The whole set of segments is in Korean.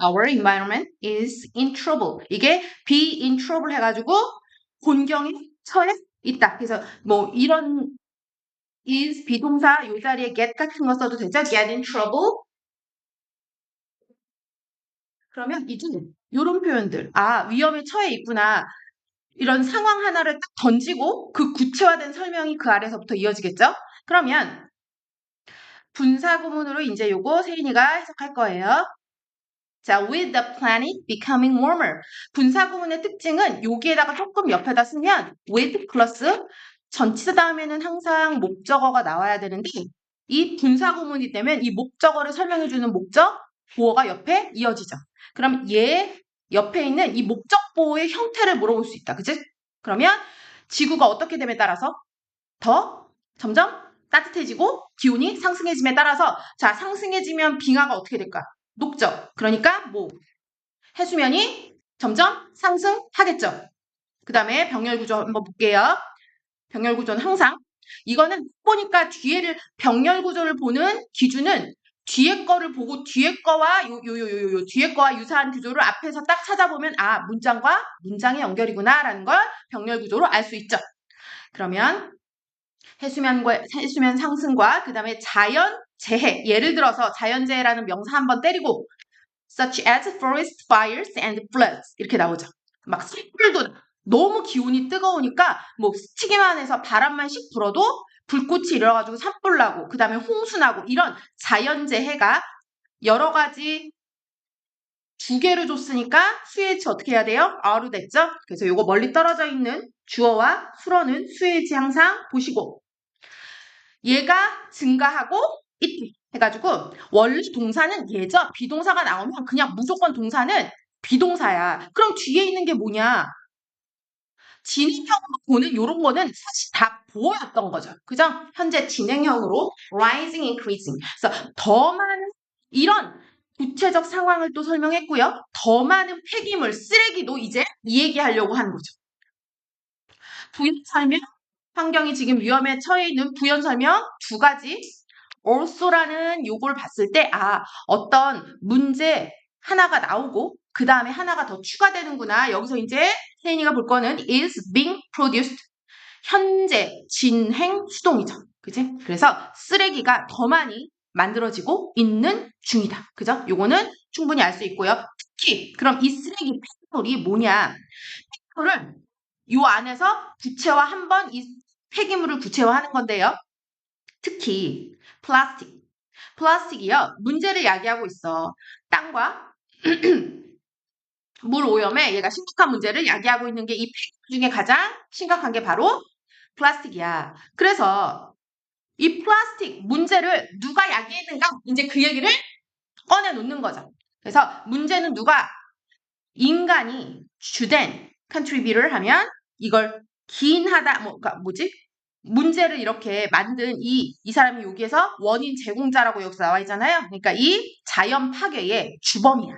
Our environment is in trouble. 이게 be in trouble 해가지고 곤경에 처해 있다. 그래서 뭐 이런 is 비동사 요 자리에 get 같은 거 써도 되죠? Get in trouble. 그러면 이제 이런 표현들. 아, 위험에 처해 있구나. 이런 상황 하나를 딱 던지고 그 구체화된 설명이 그 아래서부터 이어지겠죠? 그러면 분사 구문으로 이제 요거 세인이가 해석할 거예요. 자, with the planet becoming warmer. 분사 구문의 특징은 여기에다가 조금 옆에다 쓰면 with 플러스 전치사 다음에는 항상 목적어가 나와야 되는데 이 분사 구문이 되면 이 목적어를 설명해주는 목적 보어가 옆에 이어지죠. 그럼 얘 옆에 있는 이 목적 보어의 형태를 물어볼 수 있다. 그치? 그러면 지구가 어떻게 됨에 따라서 더 점점 따뜻해지고 기온이 상승해짐에 따라서 자, 상승해지면 빙하가 어떻게 될까? 녹죠. 그러니까 뭐 해수면이 점점 상승하겠죠. 그 다음에 병렬 구조 한번 볼게요. 병렬 구조는 항상 이거는 보니까 뒤에를 병렬 구조를 보는 기준은 뒤에 거를 보고 뒤에 거와 뒤에 거와 유사한 구조를 앞에서 딱 찾아보면 아, 문장과 문장의 연결이구나라는 걸 병렬 구조로 알 수 있죠. 그러면 해수면 상승과 그 다음에 자연 재해, 예를 들어서 자연재해라는 명사 한번 때리고 such as forest fires and floods 이렇게 나오죠. 막 숯불도 너무 기온이 뜨거우니까 뭐 스치기만 해서 바람만 씩 불어도 불꽃이 일어나가지고 산불 나고 그 다음에 홍수 나고 이런 자연재해가 여러 가지 두 개를 줬으니까 수일치 어떻게 해야 돼요? 어로 됐죠? 그래서 요거 멀리 떨어져 있는 주어와 수어는 수일치 항상 보시고 얘가 증가하고 있 해가지고 원래 동사는 얘죠. 비동사가 나오면 그냥 무조건 동사는 비동사야. 그럼 뒤에 있는 게 뭐냐? 진행형으로 보는 이런 거는 사실 다 보였던 거죠. 그죠? 현재 진행형으로 rising, increasing. 그래서 더 많은 이런 구체적 상황을 또 설명했고요. 더 많은 폐기물, 쓰레기도 이제 이 얘기하려고 하는 거죠. 부연 설명, 환경이 지금 위험에 처해 있는 부연 설명 두 가지. also라는 요걸 봤을 때, 아, 어떤 문제 하나가 나오고, 그 다음에 하나가 더 추가되는구나. 여기서 이제 세인이가 볼 거는 is being produced. 현재, 진행, 수동이죠. 그치? 그래서 쓰레기가 더 많이 만들어지고 있는 중이다. 그죠? 요거는 충분히 알 수 있고요. 특히, 그럼 이 쓰레기 폐기물이 뭐냐? 폐기물을 요 안에서 구체화 한번 이 폐기물을 구체화하는 건데요. 특히 플라스틱. 플라스틱이요. 문제를 야기하고 있어. 땅과 물 오염에 얘가 심각한 문제를 야기하고 있는 게 이 폐기물 중에 가장 심각한 게 바로 플라스틱이야. 그래서 이 플라스틱 문제를 누가 야기했는가? 이제 그 얘기를 꺼내 놓는 거죠. 그래서 문제는 누가 인간이 주된 컨트리뷰를 하면 이걸 기인하다 그러니까 뭐지? 문제를 이렇게 만든 이 사람이 여기에서 원인 제공자라고 여기서 나와 있잖아요. 그러니까 이 자연 파괴의 주범이야.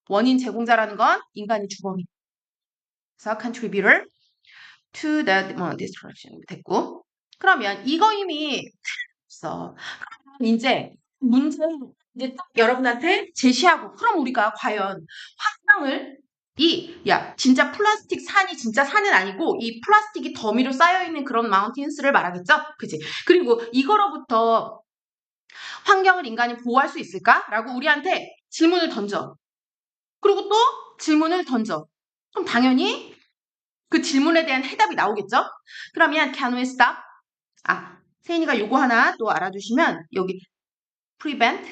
원인 제공자라는 건 인간이 주범이야. 그래서 contributor to the destruction 됐고. 그러면 이거 이미 있어. 이제 문제 이제 딱 여러분한테 제시하고 그럼 우리가 과연 환경을 야 진짜 플라스틱 산이 진짜 산은 아니고 이 플라스틱이 더미로 쌓여있는 그런 마운틴스를 말하겠죠? 그치? 그리고 이거로부터 환경을 인간이 보호할 수 있을까? 라고 우리한테 질문을 던져. 그리고 또 질문을 던져. 그럼 당연히 그 질문에 대한 해답이 나오겠죠? 그러면 can we stop? 세인이가 요거 하나 또 알아주시면 여기 prevent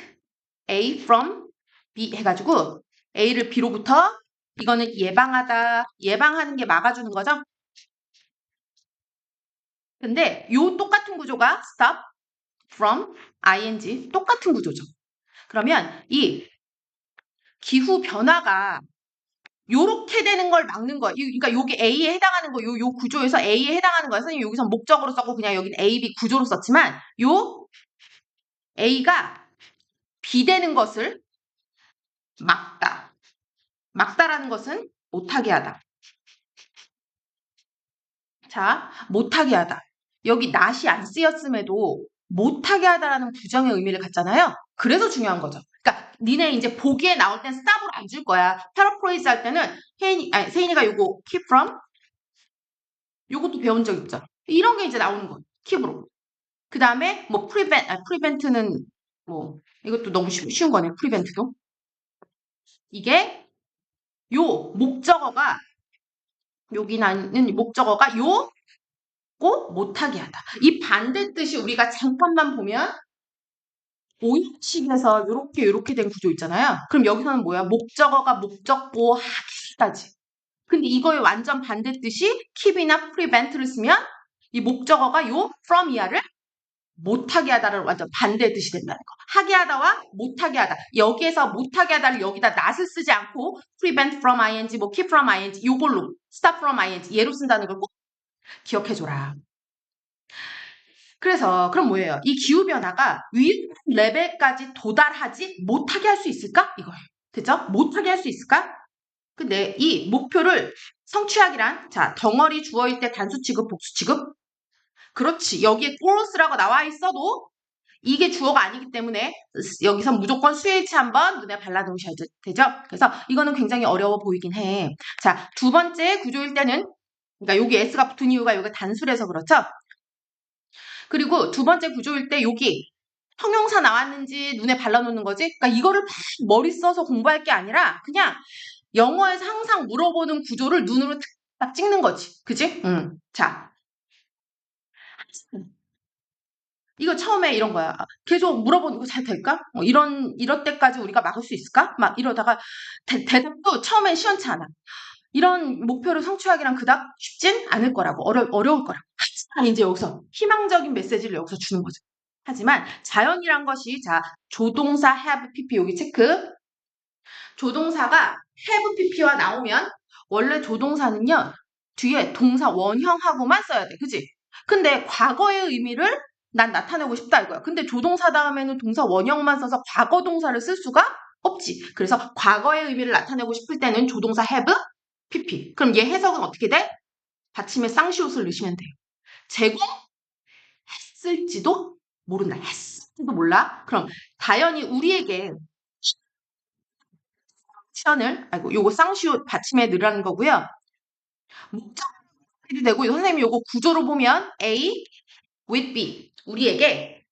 A from B 해가지고 A를 B로부터 이거는 예방하다, 예방하는 게 막아주는 거죠. 근데 요 똑같은 구조가 stop from ing 똑같은 구조죠. 그러면 이 기후 변화가 요렇게 되는 걸 막는 거. 그러니까 요게 A에 해당하는 거, 요 구조에서 A에 해당하는 거예요. 선생님 여기서 목적으로 썼고 그냥 여기는 A, B 구조로 썼지만 요 A가 B 되는 것을 막다. 막다라는 것은 못하게 하다. 자, 못하게 하다. 여기 not이 안 쓰였음에도 못하게 하다라는 부정의 의미를 갖잖아요. 그래서 중요한 거죠. 그러니까 니네 이제 보기에 나올 땐 stop으로 안 줄 거야. paraphrase 할 때는 세인이가 요거 keep from 요것도 배운 적 있죠. 이런 게 이제 나오는 거예요. keep으로. 그 다음에 뭐 prevent는 뭐 이것도 너무 쉬운 거네. prevent도. 이게 요 목적어가 여기 나는 목적어가 요거 못하게 하다. 이 반대 뜻이 우리가 잠깐만 보면 오형식에서 요렇게 된 구조 있잖아요. 그럼 여기서는 뭐야? 목적어가 목적보 하기까지. 근데 이거의 완전 반대 뜻이 keep이나 prevent를 쓰면 이 목적어가 요 from 이하를 못하게 하다를 완전 반대 뜻이 된다는 거. 하게 하다와 못하게 하다. 여기에서 못하게 하다를 여기다 not을 쓰지 않고 prevent from ing, 뭐 keep from ing 요걸로 stop from ing 얘로 쓴다는 걸 꼭 기억해줘라. 그래서 그럼 뭐예요? 이 기후변화가 위 레벨까지 도달하지 못하게 할 수 있을까? 이거예요. 됐죠? 못하게 할 수 있을까? 근데 이 목표를 성취하기란 자 덩어리 주어일 때 단수 취급, 복수 취급 그렇지. 여기에 goals라고 나와 있어도 이게 주어가 아니기 때문에 여기서 무조건 수일치 한번 눈에 발라놓으셔야 되죠. 그래서 이거는 굉장히 어려워 보이긴 해. 자, 두 번째 구조일 때는 그러니까 여기 s가 붙은 이유가 여기가 단수라서 그렇죠. 그리고 두 번째 구조일 때 여기 형용사 나왔는지 눈에 발라놓는 거지. 그러니까 이거를 막 머리 써서 공부할 게 아니라 그냥 영어에서 항상 물어보는 구조를 눈으로 딱 찍는 거지. 그지? 자. 이거 처음에 이런 거야. 계속 물어보는 거 잘 될까? 이럴 때까지 우리가 막을 수 있을까? 막 이러다가 대답도 처음엔 시원치 않아. 이런 목표를 성취하기란 그닥 쉽진 않을 거라고. 어려울 거라고. 하지만 이제 여기서 희망적인 메시지를 여기서 주는 거죠. 하지만 자연이란 것이 자 조동사 have pp 여기 체크. 조동사가 have pp와 나오면 원래 조동사는요. 뒤에 동사 원형하고만 써야 돼. 그치? 근데 과거의 의미를 난 나타내고 싶다 이거야. 근데 조동사 다음에는 동사 원형만 써서 과거 동사를 쓸 수가 없지. 그래서 과거의 의미를 나타내고 싶을 때는 조동사 have, pp. 그럼 얘 해석은 어떻게 돼? 받침에 쌍시옷을 넣으시면 돼요. 제공했을지도 모른다. 했을지도 몰라. 그럼 다연히 우리에게 시연을 요거 쌍시옷 받침에 넣으라는 거고요. 목적이 되고 선생님이 요거 구조로 보면 A with B 우리에게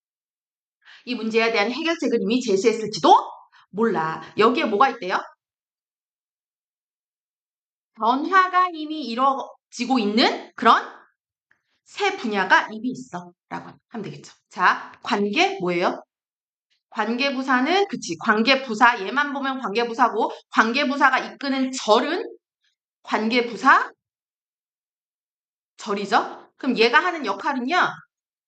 이 문제에 대한 해결책을 이미 제시했을지도 몰라. 여기에 뭐가 있대요? 변화가 이미 이루어지고 있는 그런 새 분야가 이미 있어. 라고 하면 되겠죠. 자, 관계 뭐예요? 관계부사는 그치. 관계부사 얘만 보면 관계부사고 관계부사가 이끄는 절은 관계부사 절이죠. 그럼 얘가 하는 역할은요.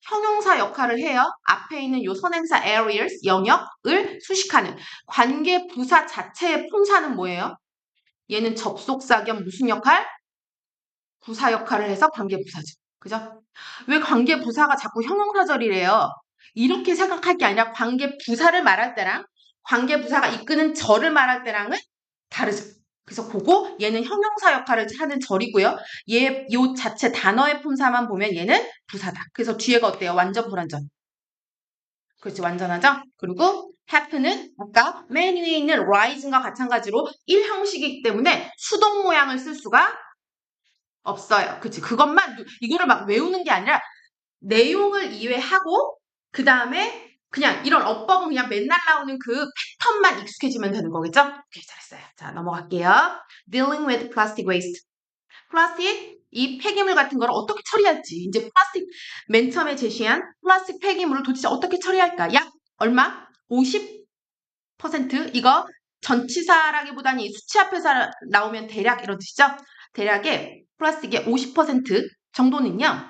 형용사 역할을 해요. 앞에 있는 요 선행사 areas, 영역을 수식하는 관계부사 자체의 품사는 뭐예요? 얘는 접속사 겸 무슨 역할? 부사 역할을 해서 관계부사죠. 그죠? 왜 관계부사가 자꾸 형용사절이래요? 이렇게 생각할 게 아니라 관계부사를 말할 때랑 관계부사가 이끄는 절을 말할 때랑은 다르죠. 그래서 그거 얘는 형용사 역할을 하는 절이고요. 요 자체 단어의 품사만 보면 얘는 부사다. 그래서 뒤에가 어때요? 완전 불완전. 그렇지 완전하죠? 그리고 happen은 아까 맨 위에 있는 rise과 마찬가지로 1형식이기 때문에 수동 모양을 쓸 수가 없어요. 그치 그것만 이거를 막 외우는 게 아니라 내용을 이해하고 그 다음에 그냥 이런 어법은 그냥 맨날 나오는 그 패턴만 익숙해지면 되는 거겠죠? 오케이, 잘했어요. 자, 넘어갈게요. Dealing with plastic waste. 플라스틱, 이 폐기물 같은 걸 어떻게 처리할지. 이제 플라스틱, 맨 처음에 제시한 플라스틱 폐기물을 도대체 어떻게 처리할까? 약 얼마? 50%? 이거 전치사라기보다는 이 수치 앞에서 나오면 대략 이런 뜻이죠? 대략의 플라스틱의 50% 정도는요.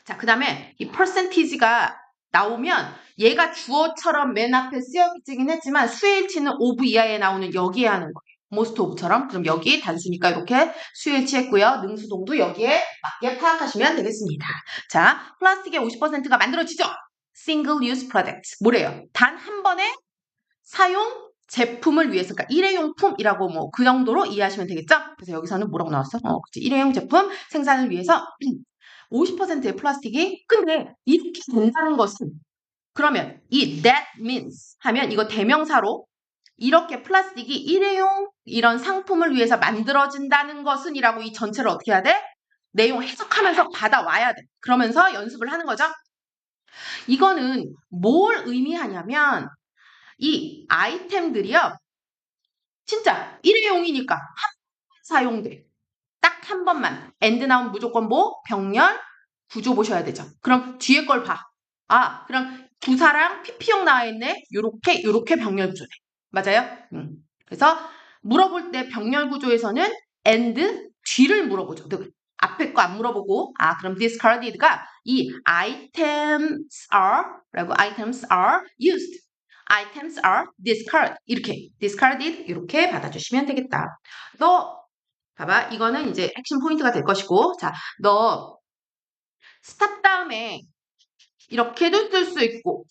자, 그 다음에 이 percentage가 나오면 얘가 주어처럼 맨 앞에 쓰여지긴 했지만 수일치는 of 이하에 나오는 여기에 하는 거예요. most of처럼. 그럼 여기 단수니까 이렇게 수일치 했고요. 능수동도 여기에 맞게 파악하시면 되겠습니다. 자, 플라스틱의 50%가 만들어지죠? single use product. 뭐래요? 단 한 번의 사용 제품을 위해서, 그러니까 일회용품이라고 뭐 그 정도로 이해하시면 되겠죠? 그래서 여기서는 뭐라고 나왔어? 그치. 일회용 제품 생산을 위해서 50%의 플라스틱이 근데 이렇게 된다는 것은 그러면 이 that means 하면 이거 대명사로 이렇게 플라스틱이 일회용 이런 상품을 위해서 만들어진다는 것은 이라고 이 전체를 어떻게 해야 돼? 내용 해석하면서 받아와야 돼. 그러면서 연습을 하는 거죠. 이거는 뭘 의미하냐면 이 아이템들이요. 진짜 일회용이니까 한 번 사용돼. 딱 한 번만. and 나오면 무조건 뭐? 병렬, 구조 보셔야 되죠. 그럼 뒤에 걸 봐. 아, 그럼 부사랑 PP형 나와 있네. 요렇게 병렬 구조네. 맞아요? 그래서 물어볼 때 병렬 구조에서는 and 뒤를 물어보죠. 앞에 거 안 물어보고 아 그럼 discarded가 이 items are 라고 items are used. items are discarded 이렇게 discarded 이렇게 받아주시면 되겠다. 너 봐봐 이거는 이제 핵심 포인트가 될 것이고 자 너 스탑 다음에 이렇게도 쓸 수 있고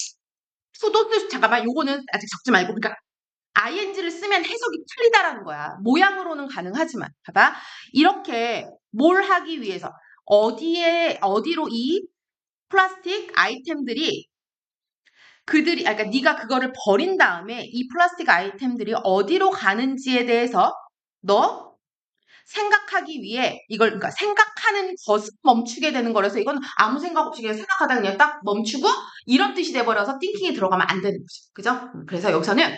수도 쓸 수 잠깐만 요거는 아직 적지 말고 그러니까 ing를 쓰면 해석이 틀리다라는 거야. 모양으로는 가능하지만 봐봐 이렇게 뭘 하기 위해서 어디로 이 플라스틱 아이템들이 그러니까 네가 그거를 버린 다음에 이 플라스틱 아이템들이 어디로 가는지에 대해서 너 생각하기 위해 이걸 그러니까 생각하는 것을 멈추게 되는 거라서 이건 아무 생각 없이 그냥 생각하다 그냥 딱 멈추고 이런 뜻이 돼버려서 띵킹이 들어가면 안 되는 거죠. 그죠? 그래서 여기서는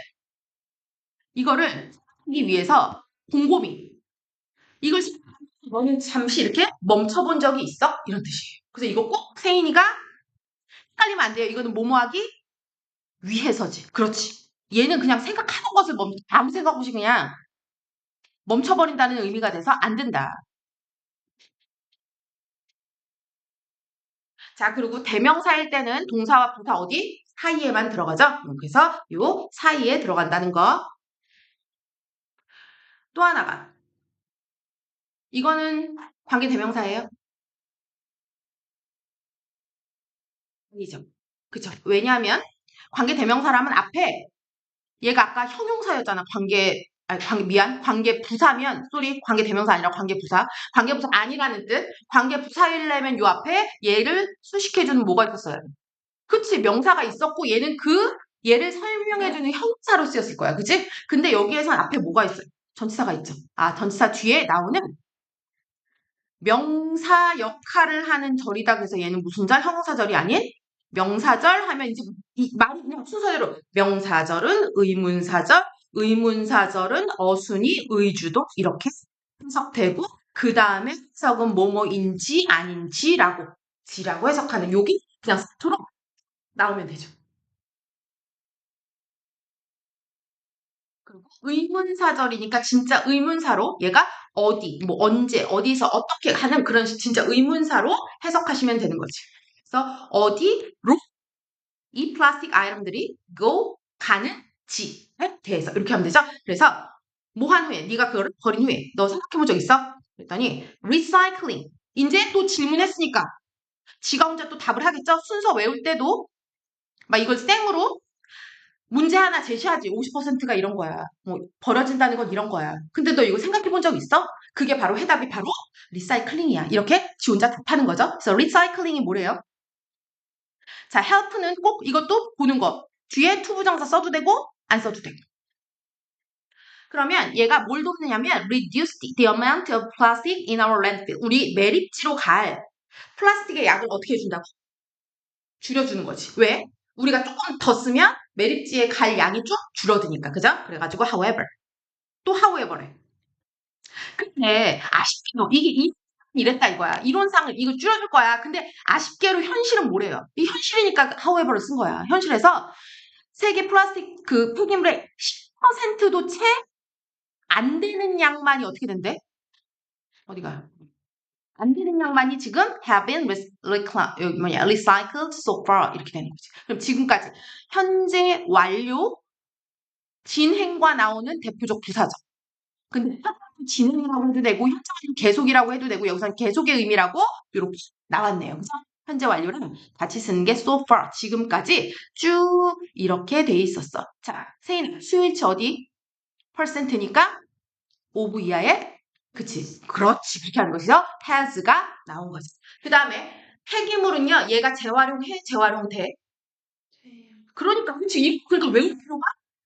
이거를 하기 위해서 곰곰이 이걸 너는 잠시 이렇게 멈춰본 적이 있어? 이런 뜻이에요. 그래서 이거 꼭 세인이가 헷갈리면 안 돼요. 이거는 뭐뭐하기 위해서지. 그렇지. 얘는 그냥 생각하는 것을 아무 생각 없이 그냥 멈춰버린다는 의미가 돼서 안 된다. 자, 그리고 대명사일 때는 동사와 부사 어디? 사이에만 들어가죠? 그래서 요 사이에 들어간다는 거. 또 하나가 이거는 관계 대명사예요? 아니죠. 그쵸? 왜냐하면 관계 대명사라면 앞에 얘가 아까 형용사였잖아. 관계 부사면, 관계 대명사 아니라 관계 부사. 관계 부사 아니라는 뜻. 관계 부사이려면 요 앞에 얘를 수식해주는 뭐가 있었어요? 그치, 명사가 있었고 얘를 설명해주는 형용사로 쓰였을 거야. 그치? 근데 여기에선 앞에 뭐가 있어요? 전치사가 있죠. 아, 전치사 뒤에 나오는 명사 역할을 하는 절이다. 그래서 얘는 무슨 절? 형용사절이 아닌 명사절 하면 이제 이 말이 그냥 순서대로 명사절은 의문사절, 의문사절은 어순이 의주동 이렇게 해석되고 그 다음에 해석은 뭐뭐인지 아닌지라고 지라고 해석하는 여기 그냥 스트로 나오면 되죠. 그리고 의문사절이니까 진짜 의문사로 얘가 어디, 뭐 언제, 어디서 어떻게 하는 그런 진짜 의문사로 해석하시면 되는 거지. 그래서 어디로 이 플라스틱 아이템들이 go 가는지에 대해서 이렇게 하면 되죠. 그래서 뭐 한 후에 네가 그거를 버린 후에 너 생각해 본 적 있어? 그랬더니 recycling 이제 또 질문했으니까 지가 혼자 또 답을 하겠죠. 순서 외울 때도 막 이걸 생으로 문제 하나 제시하지. 50%가 이런 거야. 뭐 버려진다는 건 이런 거야. 근데 너 이거 생각해 본 적 있어? 그게 바로 해답이 바로 리사이클링이야. 이렇게 지 혼자 답하는 거죠. 그래서 리사이클링이 뭐래요? 자, help는 꼭 이것도 보는 거. 뒤에 투부정사 써도 되고 안 써도 되고. 그러면 얘가 뭘 돕느냐면 reduce the amount of plastic in our landfill. 우리 매립지로 갈 플라스틱의 양을 어떻게 해준다고? 줄여주는 거지. 왜? 우리가 조금 더 쓰면 매립지에 갈 양이 쭉 줄어드니까. 그죠? 그래가지고 however. 또 however래. 근데 아쉽게도 이랬다 이거야. 이론상을 이거 줄여줄 거야. 근데 아쉽게도 현실은 뭐래요? 이 현실이니까 however를 쓴 거야. 현실에서 세계 플라스틱 그 폐기물의 10%도 채 안 되는 양만이 어떻게 된대? 어디가? 안 되는 양만이 지금 have been recycled so far 이렇게 되는 거지. 그럼 지금까지 현재 완료 진행과 나오는 대표적 부사죠. 근데 진행이라고 해도 되고 현재 완료 계속이라고 해도 되고 여기서는 계속의 의미라고 이렇게 나왔네요. 그래서 현재 완료는 같이 쓰는 게 so far 지금까지 쭉 이렇게 돼 있었어. 자, 세인 수일치 어디? 퍼센트니까 5부 이하에 그치 그렇지 그렇게 하는 것이죠. has가 나온 거지. 그 다음에 폐기물은요 얘가 재활용해 재활용돼 그러니까 그치 그러니까 외울 필요가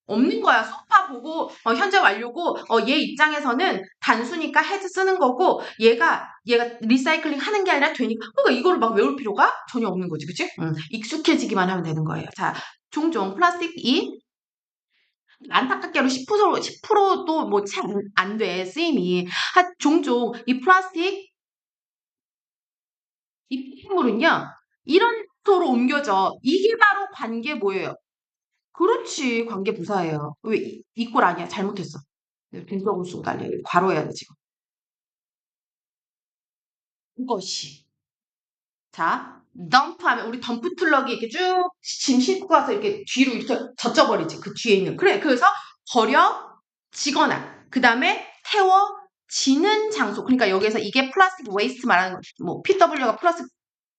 없는 거야. 소파 보고 현재 완료고 얘 입장에서는 단수니까 has 쓰는 거고 얘가 리사이클링 하는 게 아니라 되니까 그러니까 이거를 막 외울 필요가 전혀 없는 거지, 그치? 익숙해지기만 하면 되는 거예요. 자, 종종 플라스틱이 안타깝게로 10%도 뭐 채 안 돼, 쓰임이. 종종 이 플라스틱 이 폐물은요 이런 소로 옮겨져. 이게 바로 관계 뭐예요? 그렇지. 관계부사예요. 왜 이꼴 아니야? 잘못했어. 분석을 쓰고 난리야. 괄호해야 돼 지금. 이것이. 자, 덤프하면 우리 덤프 트럭이 이렇게 쭉 짐 싣고 가서 이렇게 뒤로 이렇게 젖혀버리지. 그 뒤에 있는. 그래. 그래서 버려지거나 그 다음에 태워지는 장소. 그러니까 여기에서 이게 플라스틱 웨이스트 말하는 거. 뭐 PW가 플라스틱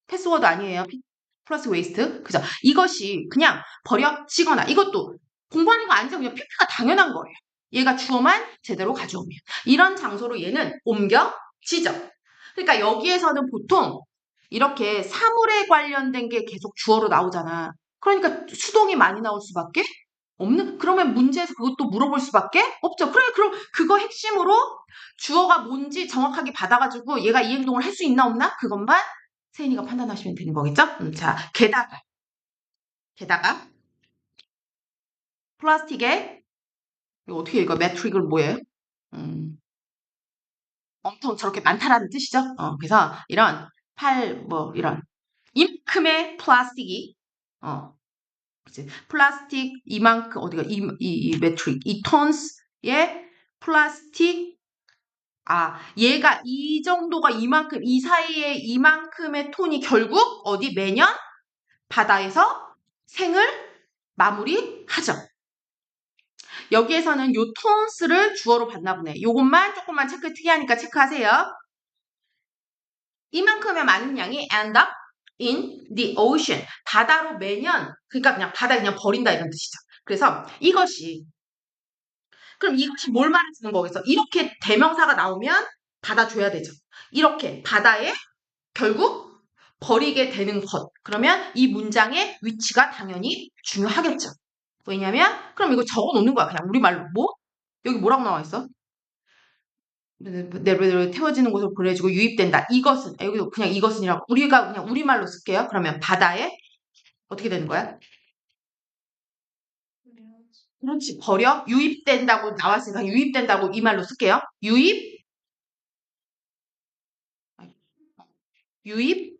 패스워드 아니에요. 플라스틱 웨이스트. 그죠? 이것이 그냥 버려지거나 이것도 공부하는 거 아니죠. 그냥 PP가 당연한 거예요. 얘가 주어만 제대로 가져오면. 이런 장소로 얘는 옮겨지죠. 그러니까 여기에서는 보통 이렇게 사물에 관련된 게 계속 주어로 나오잖아. 그러니까 수동이 많이 나올 수밖에 없는, 그러면 문제에서 그것도 물어볼 수밖에 없죠. 그래, 그럼 그거 핵심으로 주어가 뭔지 정확하게 받아가지고 얘가 이 행동을 할 수 있나 없나? 그것만 세인이가 판단하시면 되는 거겠죠? 자, 게다가 플라스틱에 이거 어떻게 이거 매트릭을 뭐예요? 엄청 저렇게 많다라는 뜻이죠. 그래서 이런 이런 이만큼의 플라스틱이 그치? 플라스틱 이만큼 어디가 이 매트릭 이 톤스의 플라스틱 얘가 이 정도가 이만큼 이 사이에 이만큼의 톤이 결국 어디 매년 바다에서 생을 마무리하죠. 여기에서는 요 톤스를 주어로 봤나 보네. 요것만 조금만 체크 특이하니까 체크하세요. 이만큼의 많은 양이 end up in the ocean. 바다로 매년, 그러니까 그냥 바다에 그냥 버린다 이런 뜻이죠. 그래서 그럼 이것이 뭘 말해주는 거겠어? 이렇게 대명사가 나오면 받아줘야 되죠. 이렇게 바다에 결국 버리게 되는 것. 그러면 이 문장의 위치가 당연히 중요하겠죠. 왜냐면 그럼 이거 적어 놓는 거야. 그냥 우리말로. 뭐? 여기 뭐라고 나와 있어? 내로 태워지는 곳으로 보내주고 유입된다. 이것은 여기 그냥 이것은이라고 우리가 그냥 우리말로 쓸게요. 그러면 바다에 어떻게 되는 거야? 그렇지. 버려 유입된다고 나왔으니까 유입된다고 이 말로 쓸게요. 유입되는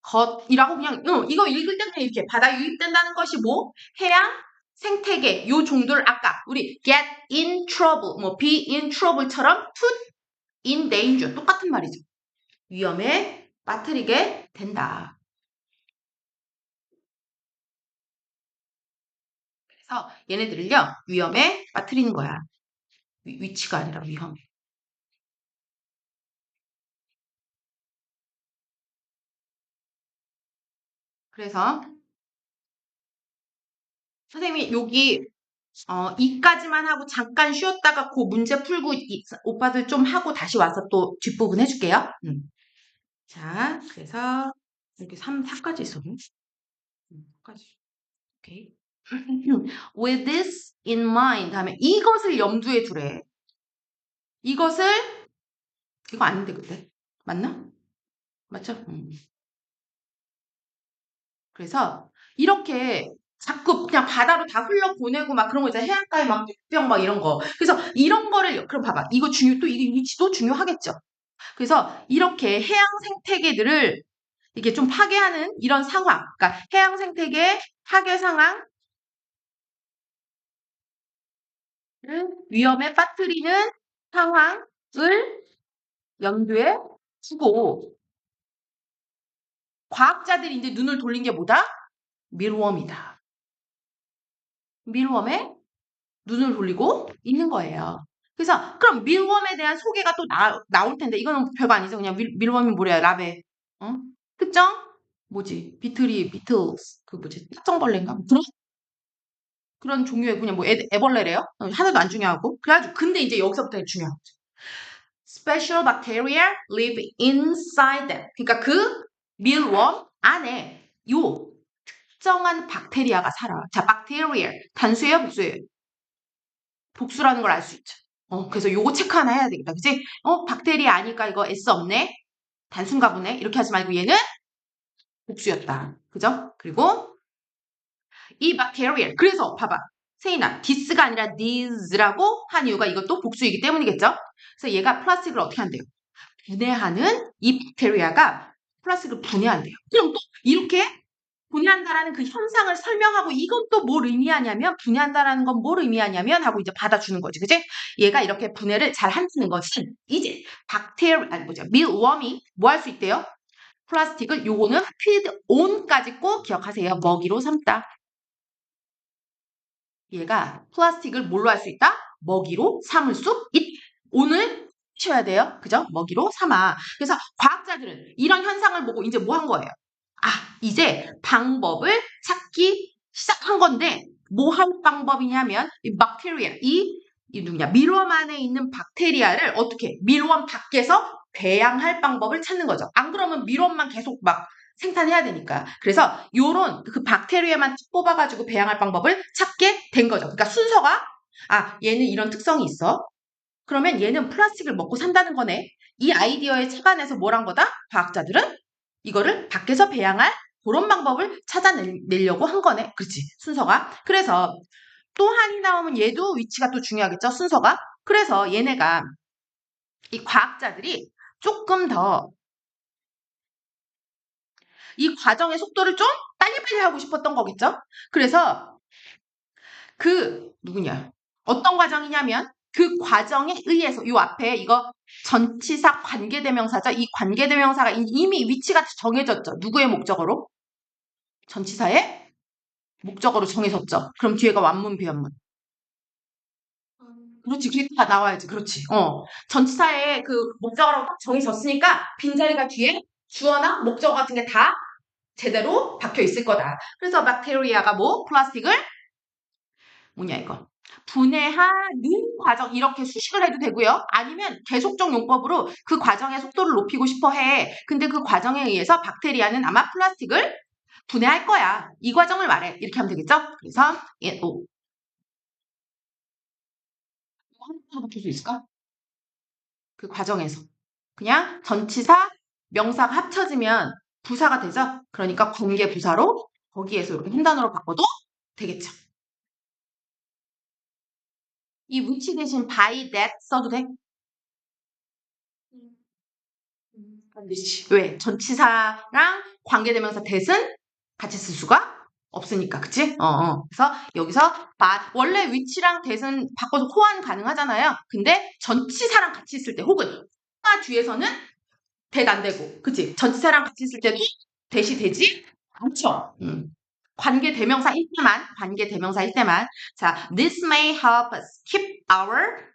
것이라고 그냥 이거 읽을 때는 이렇게 바다 유입된다는 것이 뭐? 해양 생태계 요 종들 아까 우리 get in trouble 뭐 be in trouble처럼 put in danger 똑같은 말이죠. 위험에 빠뜨리게 된다. 그래서 얘네들을요 위험에 빠뜨리는 거야. 위치가 아니라 위험에. 그래서 선생님이 여기 이까지만 하고 잠깐 쉬었다가 그 문제 풀고 오빠들 좀 하고 다시 와서 또 뒷부분 해줄게요. 자, 그래서 여기 4까지 있었네. 4까지. 오케이. With this in mind 다음에 이것을 염두에 두래. 이거 아닌데 그때 맞나? 맞죠? 그래서 이렇게 자꾸 그냥 바다로 다 흘러보내고 막 그런 거 있잖아. 해안가에 막 병 막 이런 거. 그래서 이런 거를 그럼 봐봐. 이거 또 이게 위치도 중요하겠죠. 그래서 이렇게 해양 생태계들을 이게 좀 파괴하는 이런 상황. 그러니까 해양 생태계 파괴 상황을 위험에 빠뜨리는 상황을 염두에 두고 과학자들이 이제 눈을 돌린 게 뭐다? 밀웜이다. 밀웜에 눈을 돌리고 있는 거예요. 그래서 그럼 밀웜에 대한 소개가 또 나올 텐데 이거는 별거 아니죠. 그냥 밀웜이 뭐래요? 라베. 특정? 뭐지? 비틀스. 그 뭐지? 특정벌레인가? 그런 종류의 그냥 뭐 애벌레래요. 하나도 안 중요하고. 그래가지고 근데 이제 여기서부터 중요한 거죠. Special bacteria live inside them. 그러니까 그 밀웜 안에 요 특정한 박테리아가 살아. 자, 박테리아 단수예요, 복수예요? 복수라는 걸 알 수 있죠. 그래서 요거 체크 하나 해야 되겠다. 그치? 박테리아 아니까 이거 S 없네. 단순가 보네. 이렇게 하지 말고 얘는 복수였다. 그죠? 그리고 이 박테리아. 그래서 봐봐. 세인아, this가 아니라 these라고 한 이유가 이것도 복수이기 때문이겠죠? 그래서 얘가 플라스틱을 어떻게 한대요? 분해하는 이 박테리아가 플라스틱을 분해한대요. 그럼 또 이렇게 분해한다라는 그 현상을 설명하고 이건 또 뭘 의미하냐면 분해한다라는 건 뭘 의미하냐면 하고 이제 받아주는 거지. 그치? 얘가 이렇게 분해를 잘 한다는 것은 이제 밀웜이 뭐 할 수 있대요? 플라스틱을 요거는 feed on까지 꼭 기억하세요. 먹이로 삼다. 얘가 플라스틱을 뭘로 할 수 있다? 먹이로 삼을 수 오늘 쳐야 돼요. 그죠? 먹이로 삼아. 그래서 과학자들은 이런 현상을 보고 이제 뭐 한 거예요? 이제 방법을 찾기 시작한 건데 뭐 할 방법이냐면 이 박테리아, 이 밀웜 안에 있는 박테리아를 어떻게 밀웜 밖에서 배양할 방법을 찾는 거죠. 안 그러면 밀웜만 계속 막 생산해야 되니까. 그래서 요런 그 박테리아만 뽑아가지고 배양할 방법을 찾게 된 거죠. 그러니까 순서가 얘는 이런 특성이 있어. 그러면 얘는 플라스틱을 먹고 산다는 거네. 이 아이디어에 착안해서 뭘 한 거다? 과학자들은 이거를 밖에서 배양할 그런 방법을 찾아내려고 한 거네. 그렇지. 순서가. 그래서 또 한이 나오면 얘도 위치가 또 중요하겠죠. 순서가. 그래서 얘네가 이 과학자들이 조금 더 이 과정의 속도를 좀 빨리빨리 하고 싶었던 거겠죠. 그래서 누구냐? 어떤 과정이냐면 그 과정에 의해서 요 앞에 이거 전치사 관계대명사죠. 이 관계대명사가 이미 위치가 정해졌죠. 누구의 목적어로? 전치사의 목적어로 정해졌죠. 그럼 뒤에가 완문, 비완문. 그렇지. 그게 다 나와야지. 그렇지. 전치사의 그 목적어로 딱 정해졌으니까 빈자리가 뒤에 주어나 목적어 같은 게 다 제대로 박혀 있을 거다. 그래서 박테리아가 플라스틱을 뭐냐 이거. 분해하는 과정 이렇게 수식을 해도 되고요. 아니면 계속적 용법으로 그 과정의 속도를 높이고 싶어 해. 근데 그 과정에 의해서 박테리아는 아마 플라스틱을 분해할 거야. 이 과정을 말해. 이렇게 하면 되겠죠? 그래서 하나 바뀔 수 있을까? 그 과정에서 그냥 전치사, 명사가 합쳐지면 부사가 되죠? 그러니까 관계 부사로 거기에서 이렇게 횡단어로 바꿔도 되겠죠. 이 which 대신 by that 써도 돼? 반드시. 왜? 전치사랑 관계대명사 that은 같이 쓸 수가 없으니까. 그치? 그래서 여기서 원래 which랑 that은 바꿔서 호환 가능하잖아요. 근데 전치사랑 같이 있을 때 혹은 뒤에서는 that 안 되고. 그치? 전치사랑 같이 있을 때도 that이 되지 않죠. 관계대명사일 때만. 자, this may help us keep our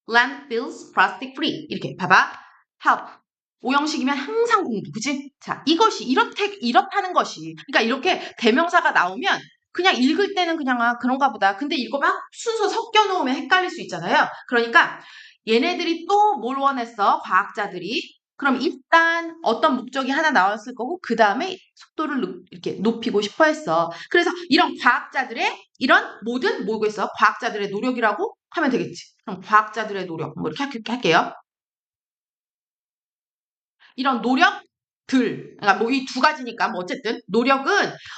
landfills plastic free. 이렇게 봐봐. help. 오형식이면 항상 공부, 그치? 자, 이렇다는 것이. 그러니까 이렇게 대명사가 나오면 그냥 읽을 때는 그냥 그런가 보다. 근데 이거 막 순서 섞여 놓으면 헷갈릴 수 있잖아요. 그러니까 얘네들이 또 뭘 원했어? 과학자들이. 그럼 일단 어떤 목적이 하나 나왔을 거고 그 다음에 속도를 이렇게 높이고 싶어 했어. 그래서 이런 과학자들의 이런 모든 뭐겠어? 과학자들의 노력이라고 하면 되겠지. 그럼 과학자들의 노력 뭐 이렇게 할게요. 이런 노력들, 그러니까 뭐 이 두 가지니까 뭐 어쨌든 노력은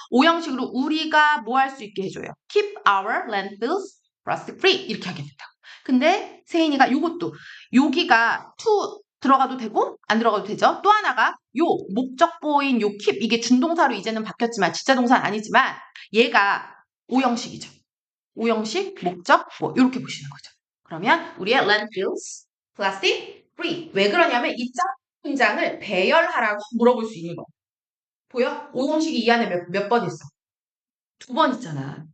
오형식으로 우리가 뭐 할 수 있게 해줘요. Keep our landfills plastic free 이렇게 하게 된다. 근데 세인이가 요것도 여기가 to 들어가도 되고 안 들어가도 되죠. 또 하나가 요 목적보인 요 keep 이게 준동사로 이제는 바뀌었지만 진짜 동사는 아니지만 얘가 오형식이죠. 오형식, 목적, 뭐 이렇게 보시는 거죠. 그러면 우리의 landfills plastic free 왜 그러냐면 이 짝 문장을 배열하라고 물어볼 수 있는 거. 보여? 오형식이 이 안에 몇 번 있어? 2번 있잖아.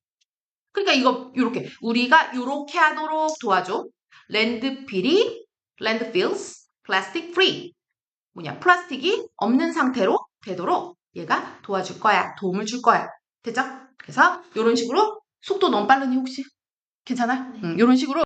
그러니까 이거 요렇게 우리가 요렇게 하도록 도와줘. landfills plastic free. 뭐냐? 플라스틱이 없는 상태로 되도록 얘가 도와줄 거야. 도움을 줄 거야. 됐죠? 그래서 요런 식으로 속도 너무 빠르니 혹시? 괜찮아? 요런 식으로